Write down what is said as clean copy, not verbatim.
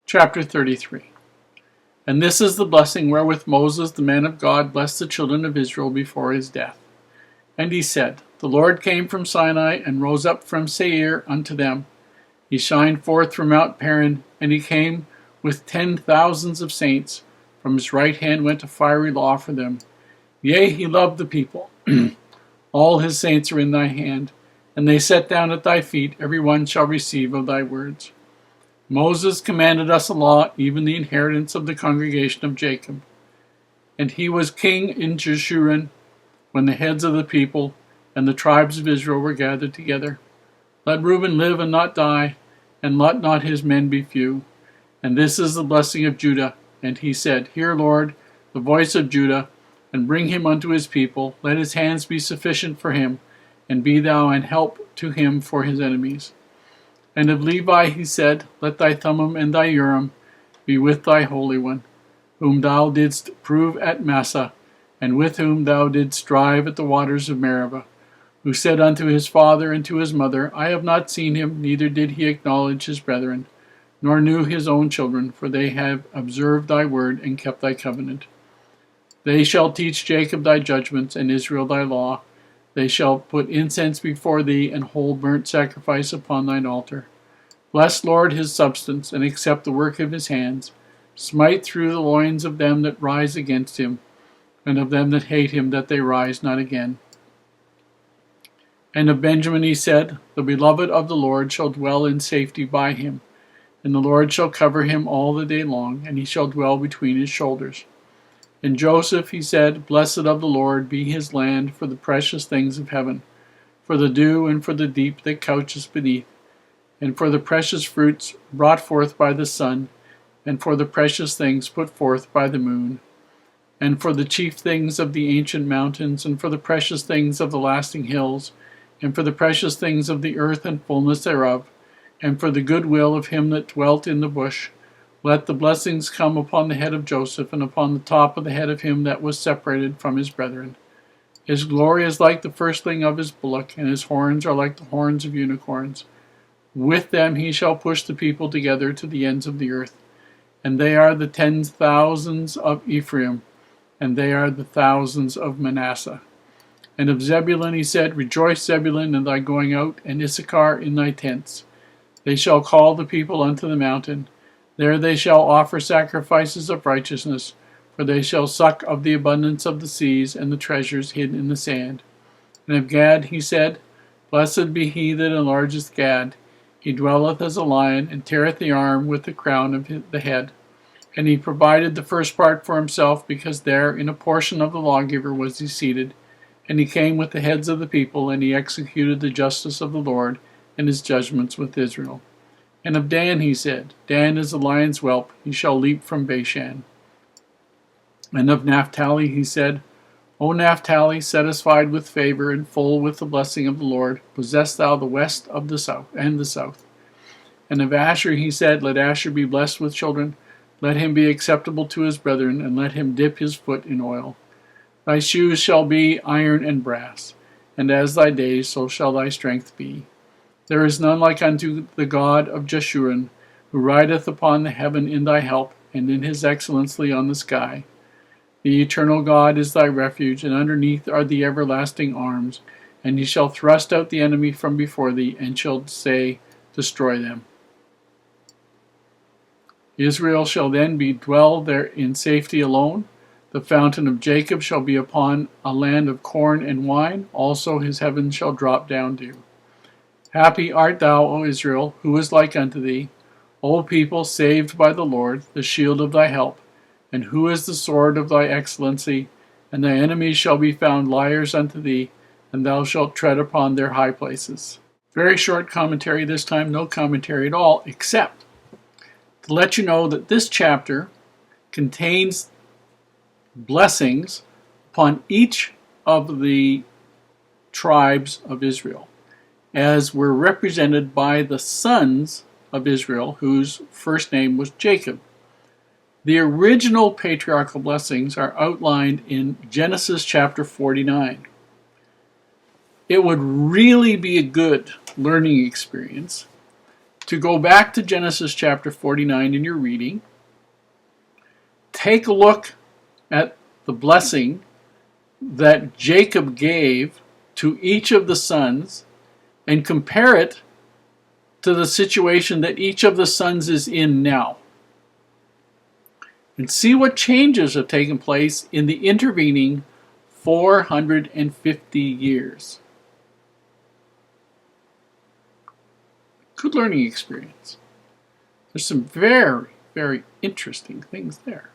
Chapter 33. And this is the blessing wherewith Moses, the man of God, blessed the children of Israel before his death. And he said, The Lord came from Sinai, and rose up from Seir unto them. He shined forth from Mount Paran, and he came with 10,000s of saints. From his right hand went a fiery law for them. Yea, he loved the people. All his saints are in thy hand, and they set down at thy feet. Every one shall receive of thy words. Moses commanded us a law, even the inheritance of the congregation of Jacob. And he was king in Jeshurun, when the heads of the people and the tribes of Israel were gathered together. Let Reuben live and not die, and let not his men be few. And this is the blessing of Judah. And he said, Hear, Lord, the voice of Judah, and bring him unto his people. Let his hands be sufficient for him, and be thou an help to him for his enemies. And of Levi he said, Let thy Thummim and thy Urim be with thy Holy One, whom thou didst prove at Massah, and with whom thou didst strive at the waters of Meribah, who said unto his father and to his mother, I have not seen him, neither did he acknowledge his brethren, nor knew his own children, for they have observed thy word and kept thy covenant. They shall teach Jacob thy judgments, and Israel thy law. They shall put incense before thee, and hold burnt sacrifice upon thine altar. Bless, Lord, his substance, and accept the work of his hands. Smite through the loins of them that rise against him, and of them that hate him, that they rise not again. And of Benjamin he said, The beloved of the Lord shall dwell in safety by him, and the Lord shall cover him all the day long, and he shall dwell between his shoulders. And Joseph he said, Blessed of the Lord be his land for the precious things of heaven, for the dew and for the deep that couches beneath, and for the precious fruits brought forth by the sun, and for the precious things put forth by the moon, and for the chief things of the ancient mountains, and for the precious things of the lasting hills, and for the precious things of the earth and fullness thereof, and for the good will of him that dwelt in the bush. Let the blessings come upon the head of Joseph, and upon the top of the head of him that was separated from his brethren. His glory is like the firstling of his bullock, and his horns are like the horns of unicorns. With them he shall push the people together to the ends of the earth. And they are the 10,000s of Ephraim, and they are the thousands of Manasseh. And of Zebulun he said, Rejoice, Zebulun, in thy going out, and Issachar in thy tents. They shall call the people unto the mountain. There they shall offer sacrifices of righteousness, for they shall suck of the abundance of the seas and the treasures hidden in the sand. And of Gad he said, Blessed be he that enlargeth Gad. He dwelleth as a lion, and teareth the arm with the crown of the head. And he provided the first part for himself, because there in a portion of the lawgiver was he seated. And he came with the heads of the people, and he executed the justice of the Lord, and his judgments with Israel. And of Dan he said, Dan is a lion's whelp, he shall leap from Bashan. And of Naphtali he said, O Naphtali, satisfied with favor and full with the blessing of the Lord, possess thou the west of the south and the south. And of Asher he said, Let Asher be blessed with children, let him be acceptable to his brethren, and let him dip his foot in oil. Thy shoes shall be iron and brass, and as thy days, so shall thy strength be. There is none like unto the God of Jeshurun, who rideth upon the heaven in thy help, and in his excellency on the sky. The eternal God is thy refuge, and underneath are the everlasting arms, and he shall thrust out the enemy from before thee, and shall say, Destroy them. Israel shall then dwell there in safety alone. The fountain of Jacob shall be upon a land of corn and wine, also his heavens shall drop down dew. Happy art thou, O Israel, who is like unto thee, O people saved by the Lord, the shield of thy help, and who is the sword of thy excellency, and thy enemies shall be found liars unto thee, and thou shalt tread upon their high places. Very short commentary this time, no commentary at all, except to let you know that this chapter contains blessings upon each of the tribes of Israel, as were represented by the sons of Israel, whose first name was Jacob. The original patriarchal blessings are outlined in Genesis chapter 49. It would really be a good learning experience to go back to Genesis chapter 49 in your reading, take a look at the blessing that Jacob gave to each of the sons and compare it to the situation that each of the sons is in now. And see what changes have taken place in the intervening 450 years. Good learning experience. There's some very, very interesting things there.